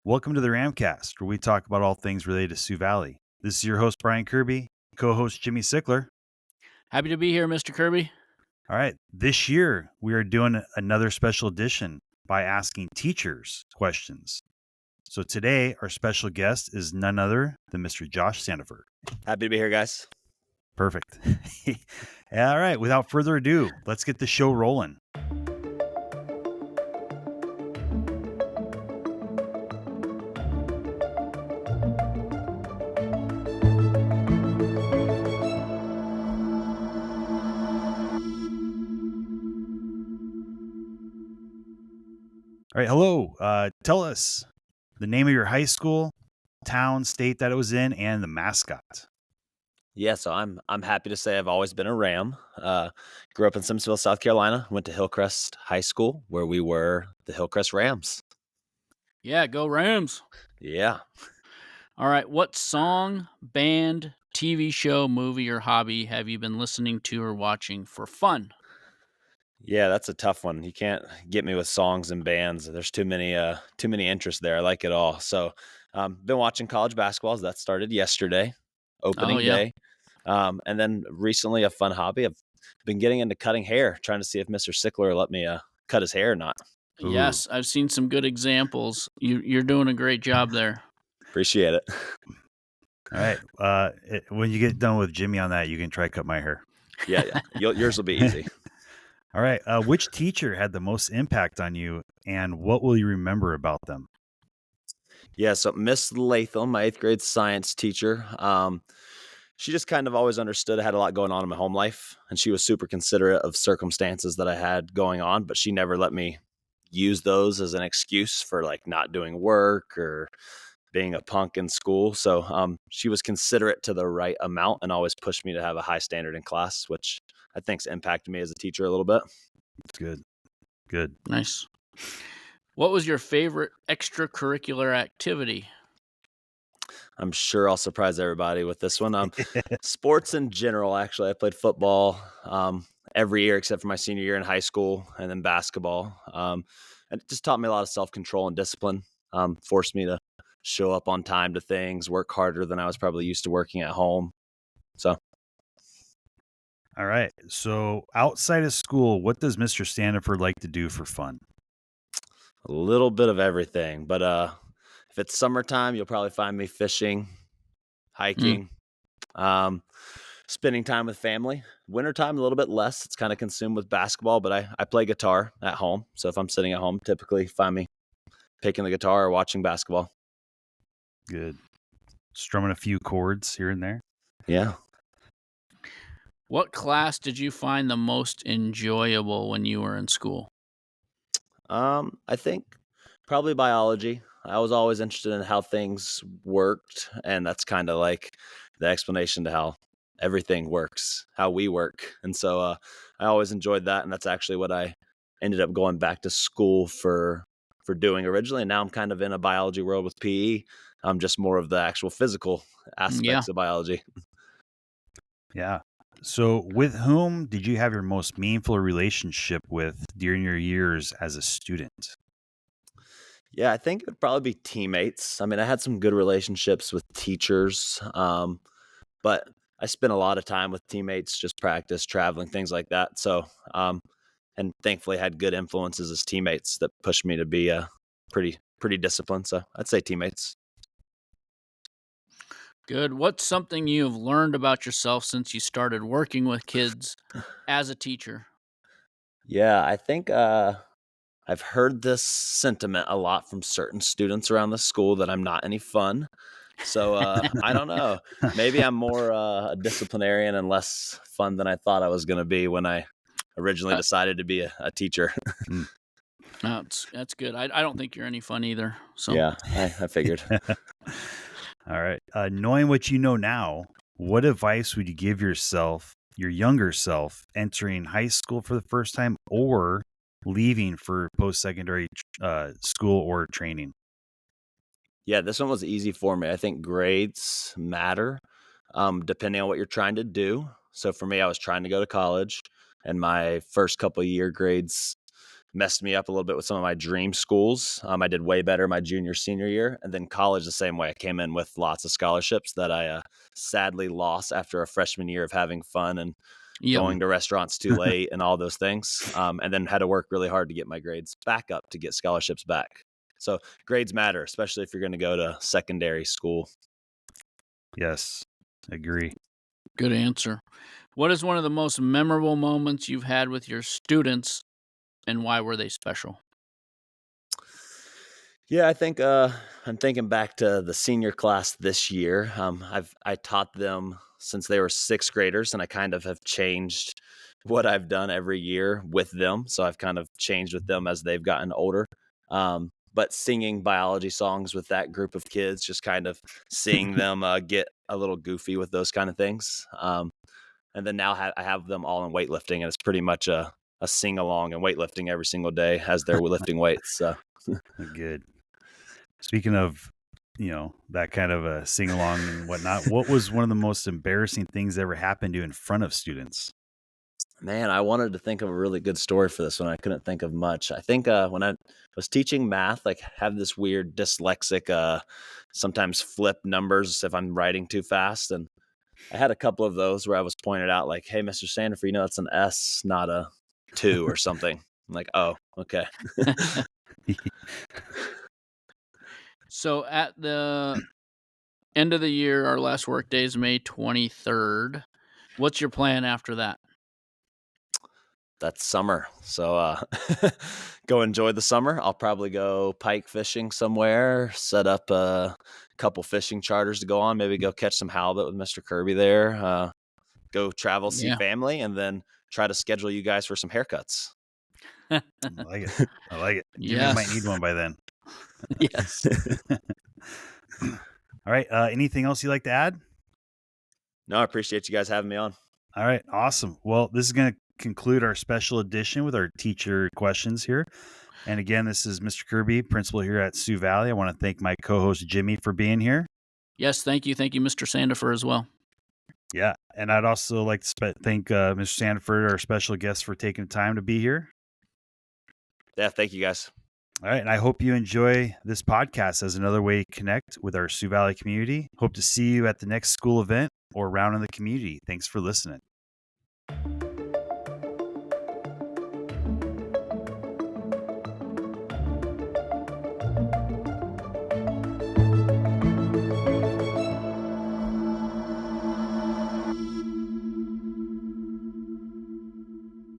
Welcome to the RAMcast, where we talk about all things related to Sioux Valley. This is your host, Brian Kirby, co-host Jimmy Sickler. Happy to be here, Mr. Kirby. All right, this year we are doing another special edition by asking teachers questions. So today, our special guest is none other than Mr. Josh Sandifer. Happy to be here, guys. Perfect. All right, without further ado, let's get the show rolling. All right, hello. Tell us the name of your high school, town, state that it was in, and the mascot. Yeah, so I'm happy to say I've always been a Ram. Grew up in Simpsonville, South Carolina. Went to Hillcrest High School, where we were the Hillcrest Rams. Yeah, go Rams. Yeah. All right, what song, band, TV show, movie, or hobby have you been listening to or watching for fun? Yeah, that's a tough one. You can't get me with songs and bands. There's too many interests there. I like it all. So, been watching college basketball. That started yesterday, opening day. And then recently a fun hobby. I've been getting into cutting hair, trying to see if Mr. Sickler will let me cut his hair or not. Ooh. Yes, I've seen some good examples. You're doing a great job there. Appreciate it. All right. When you get done with Jimmy on that, you can try cut my hair. Yeah. Yours will be easy. All right. Which teacher had the most impact on you, and what will you remember about them? Yeah, so Miss Latham, my 8th grade science teacher, she just kind of always understood I had a lot going on in my home life, and she was super considerate of circumstances that I had going on, but she never let me use those as an excuse for like not doing work or being a punk in school. So she was considerate to the right amount and always pushed me to have a high standard in class, which I think's impacted me as a teacher a little bit. That's good. Nice. What was your favorite extracurricular activity? I'm sure I'll surprise everybody with this one. Sports in general, actually. I played football every year except for my senior year in high school, and then basketball. And it just taught me a lot of self-control and discipline, forced me to show up on time to things, work harder than I was probably used to working at home. So. All right. So outside of school, what does Mr. Sandifer like to do for fun? A little bit of everything, but if it's summertime, you'll probably find me fishing, hiking, spending time with family. Wintertime, a little bit less. It's kind of consumed with basketball, but I play guitar at home. So if I'm sitting at home, typically find me picking the guitar or watching basketball. Good. Strumming a few chords here and there. Yeah. What class did you find the most enjoyable when you were in school? I think probably biology. I was always interested in how things worked, and that's kind of like the explanation to how everything works, how we work. And so I always enjoyed that, and that's actually what I ended up going back to school for doing originally. And now I'm kind of in a biology world with PE. I'm just more of the actual physical aspects of biology. Yeah. So with whom did you have your most meaningful relationship with during your years as a student? Yeah, I think it would probably be teammates. I mean, I had some good relationships with teachers, but I spent a lot of time with teammates, just practice, traveling, things like that. So, and thankfully had good influences as teammates that pushed me to be pretty disciplined. So I'd say teammates. Good. What's something you've learned about yourself since you started working with kids as a teacher? Yeah, I think I've heard this sentiment a lot from certain students around the school that I'm not any fun. So I don't know. Maybe I'm more a disciplinarian and less fun than I thought I was going to be when I originally decided to be a teacher. No, that's good. I don't think you're any fun either. So Yeah, I figured. All right. Knowing what you know now, what advice would you give yourself, your younger self, entering high school for the first time or leaving for post-secondary school or training? Yeah, this one was easy for me. I think grades matter depending on what you're trying to do. So for me, I was trying to go to college, and my first couple of year grades messed me up a little bit with some of my dream schools. I did way better my junior, senior year. And then college the same way. I came in with lots of scholarships that I sadly lost after a freshman year of having fun and Yep. going to restaurants too late and all those things. And then had to work really hard to get my grades back up to get scholarships back. So grades matter, especially if you're going to go to secondary school. Yes, agree. Good answer. What is one of the most memorable moments you've had with your students, and why were they special? Yeah, I think I'm thinking back to the senior class this year. I taught them since they were sixth graders, and I kind of have changed what I've done every year with them. So I've kind of changed with them as they've gotten older. But singing biology songs with that group of kids, just kind of seeing them get a little goofy with those kind of things. And then now I have them all in weightlifting, and it's pretty much a sing along and weightlifting every single day as they're lifting weights. So Good. Speaking of, that kind of a sing along and whatnot, what was one of the most embarrassing things that ever happened to you in front of students? man, I wanted to think of a really good story for this one. I couldn't think of much. I think when I was teaching math, like have this weird dyslexic, sometimes flip numbers if I'm writing too fast. And I had a couple of those where I was pointed out like, hey, Mr. Sandifer, it's an S, not a 2 or something. I'm like, oh, okay. So at the end of the year, our last work day is May 23rd. What's your plan after that? That's summer. So go enjoy the summer. I'll probably go pike fishing somewhere, set up a couple fishing charters to go on, maybe go catch some halibut with Mr. Kirby there, go travel, see family, and then try to schedule you guys for some haircuts. I like it. Jimmy might need one by then. Yes. All right. Anything else you'd like to add? No, I appreciate you guys having me on. All right. Awesome. Well, this is going to conclude our special edition with our teacher questions here. And again, this is Mr. Kirby, principal here at Sioux Valley. I want to thank my co-host Jimmy for being here. Yes, thank you. Thank you, Mr. Sandifer, as well. Yeah. And I'd also like to thank Mr. Sandifer, our special guest, for taking the time to be here. Yeah, thank you guys. All right. And I hope you enjoy this podcast as another way to connect with our Sioux Valley community. Hope to see you at the next school event or around in the community. Thanks for listening.